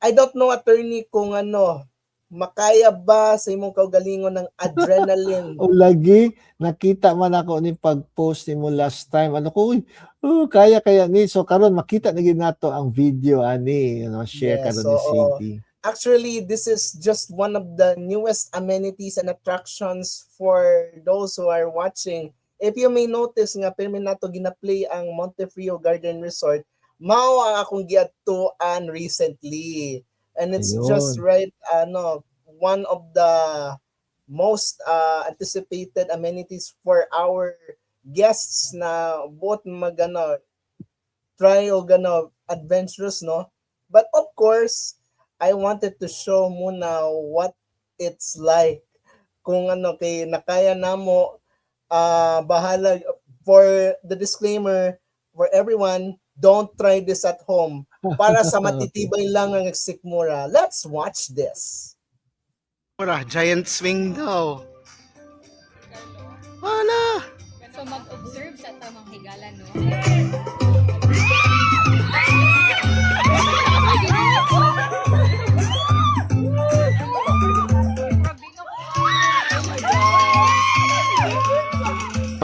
I don't know, attorney, kung makaya ba sa imong kaugalingon ng adrenaline? O lagi, nakita man ako ni pag-post nimo last time. Ano ko, uy, kaya ni. So karon makita na gid nato ang video ani, share Yes, karon ni oo. Cindy. Actually, this is just one of the newest amenities and attractions for those who are watching. If you may notice nga, pirmi nato gina-play ang Montefrio Garden Resort, mao ang akong giadtuan recently. And it's just right, one of the most anticipated amenities for our guests na both try o adventurous, no? But of course, I wanted to show muna what it's like. Kung kay nakaya namo, bahala. For the disclaimer, for everyone, don't try this at home. Para sa matitibay lang ang sikmura. Let's watch this. Giant swing daw. Wala. So mag-observe sa tamang higalan, no?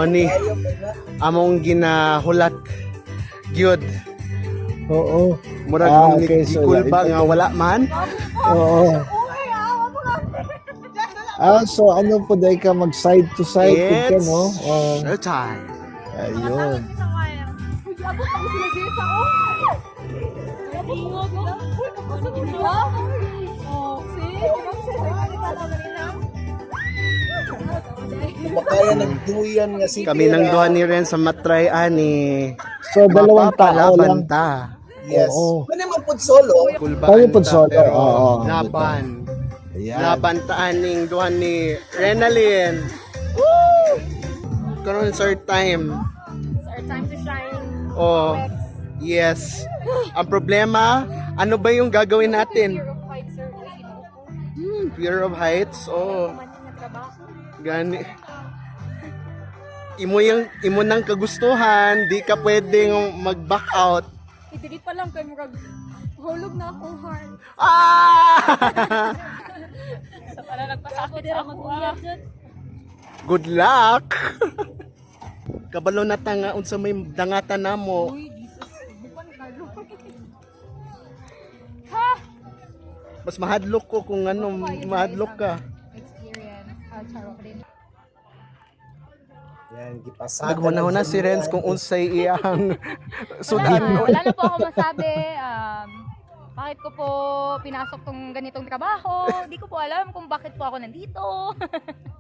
Ani, among ginahulat. Gyud. Oo. Murag okay, so ba nga wala man? Oo. So ano po dahil ka mag side to side ka, no? Time. Ayun. Makaya nagduyan nga si Kami nang duha ni Ren sa matry ani. So dalawang tao lang. Ta. Yes. Oo. Pwede man po solo. Pwede po solo, oo. Laban. Ayan. Laban taaning duha ni Renalyn. Woo! Karon sa time. It's our time to shine. Oh. Yes. Ang problema, ano ba yung gagawin natin? Fear of heights, sir. Fear of heights. Oh. Gani. Imo nang kagustuhan, di ka pwedeng mag-back out. Dili pa lang kay murag hulog na akong heart. So para nagpasakit sa akong uyak. Good luck. Kabalo na ta nga unsa may dangatan namo. Uy, Jesus. Bukan kalo. Ha? Mas mahadlok ko kung mahadlok ka. Experience. Charo rin. Yan, gipasada. Nagmuna si Renz kung unsay iyang sudan. Wala na po ako masabi. Bakit ko po pinasok tong ganitong trabaho? Di ko po alam kung bakit po ako nandito.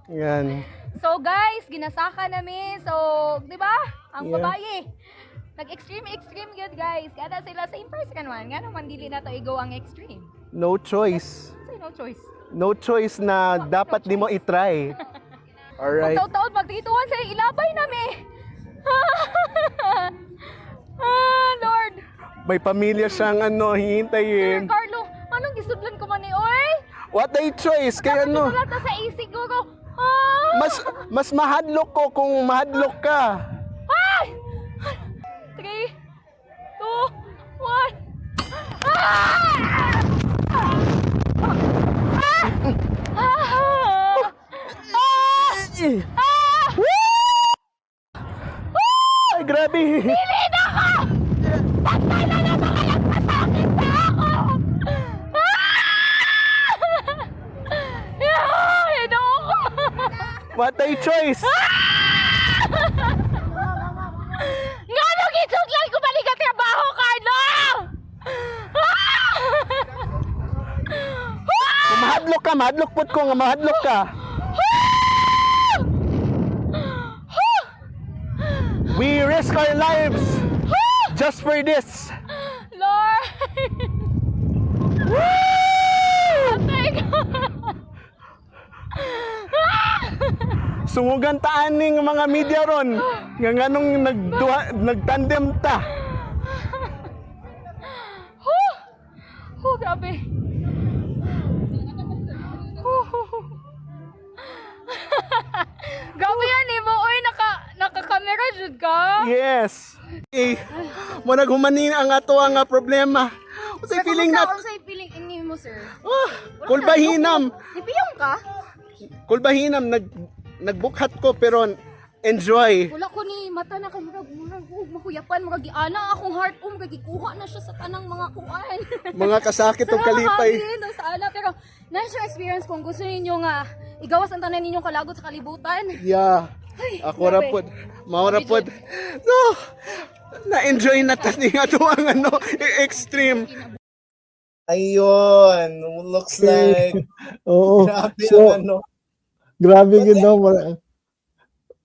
Yan. So guys, ginasaka namin. So, di ba? Ang babae. Nag-extreme good guys. Kada sila same person man. Nga naman dili na to i-go ang extreme. No choice. Say no choice. No choice na dapat di mo i-try. Alright. Taon-taon magtituan sa ilabay nami. Lord. May pamilya siyang hihintayin. Sir Carlo, anong gisudlan ko man ni oy? What a choice! Kaya Wala ta sa isig ko. mas mahadlok ko kung mahadlok ka. Ay! 3, 2, 1. Ay, grabe! Pili na ka! Patay na na makalagpasakit sa ako! What a choice! Nga nung isuglan ko balik ang trabaho, Carlo! Kung mahadlok ka, mahadlok po ko nga mahadlok ka. We risk our lives just for this. Lord! Thank God! Sungugan taan ning mga media ron. Nga nganong nagtandem ta. Grabe. Grabe yan eh mo. Uy, naka-camera jud ka. Yes. Mo naghumanin ang ato ang problema. Unsay feeling na? Unsay feeling? ini mo, sir? Kulbahinam. Nipiyong ka? Kulbahinam nagbukhat ko pero enjoy. Wala ko ni mata na kay murag makuyapan magagiana akong heart magikuha na siya sa tanang mga kuan. Mga kasakit o kalipay. Sa ala pero na-share experience kung gusto ninyo nga igawas ang tanan ninyong kalagot sa kalibutan. Yeah. Ako ra pod. Maura pod. No. Na-enjoy na tani nga to ang extreme. Ayun, looks like Oo. grabe So, ang ano. grabe But gid no.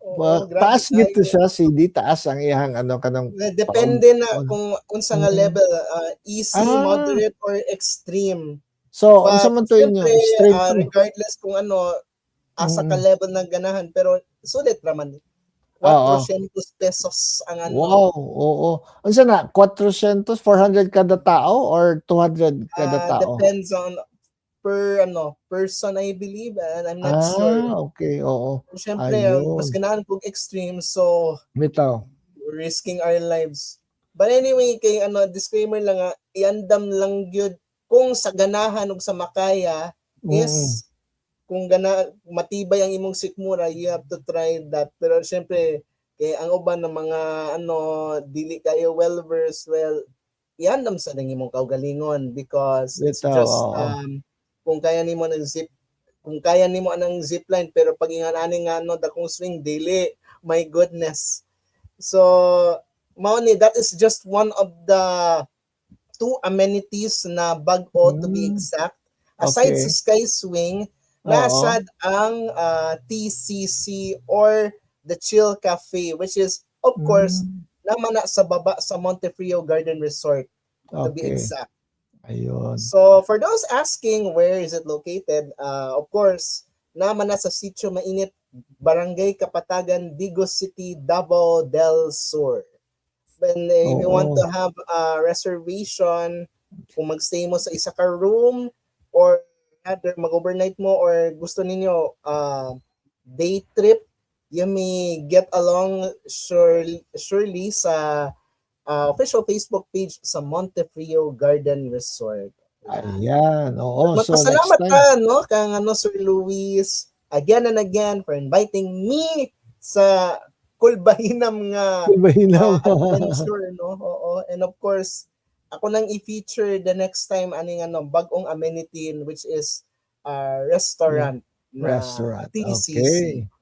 Oo, grabe Taas gid to tayo. siya, CD taas ang iyang kanang Depende na paun- kung unsa nga Mm. level, easy, Ah. moderate or extreme. So, But unsa man to inyo? syempre, Straight to. regardless kung ano, asa ka Mm. level ng ganahan, pero sulit naman. Oo. 400 pesos ang ano. Wow, oo. Unsa na? 400, 400 kada tao or 200 kada tao? Depends on per person, I believe, and I'm not sure. Okay, oo. Siyempre, Ayun. mas ganahan kong extreme, so Bitaw. we're risking our lives. But anyway, kay disclaimer lang nga, iandam lang gyud kung sa ganahan ug sa makaya, yes, kung matibay ang imong sikmura, you have to try that. Pero syempre, kay ang uban ng mga dili kayo well versed, well, iandam sa nang imong kaugalingon because it's Bitaw, just oo. kung kaya nimo anang zipline pero pag ingani nga dakong swing dili, my goodness. So mao ni, that is just one of the two amenities na bag-o to be exact. Aside Okay. sa Sky Swing, Oo. nasad ang TCC or the Chill Cafe, which is of course naman na sa baba sa Montefrio Garden Resort to be Okay. exact. Ayun. So for those asking where is it located, of course, naman na sa Sitio Mainit, Barangay Kapatagan, Digos City, Davao del Sur. Then if you want Oo. to have a reservation, kung magstay mo sa isa ka room or rather mag-overnight mo or gusto ninyo day trip, you may get along surely sa official Facebook page sa Montefrio Garden Resort. Ayan. Oo. So, next Magpasalamat time. ka, kang Sir Luis, again and again for inviting me sa Kulbahinam nga Iba-hinaw. adventure, no? Oo. And of course, ako nang i-feature the next time aning bagong amenity which is restaurant na Restaurant. TCC. Okay.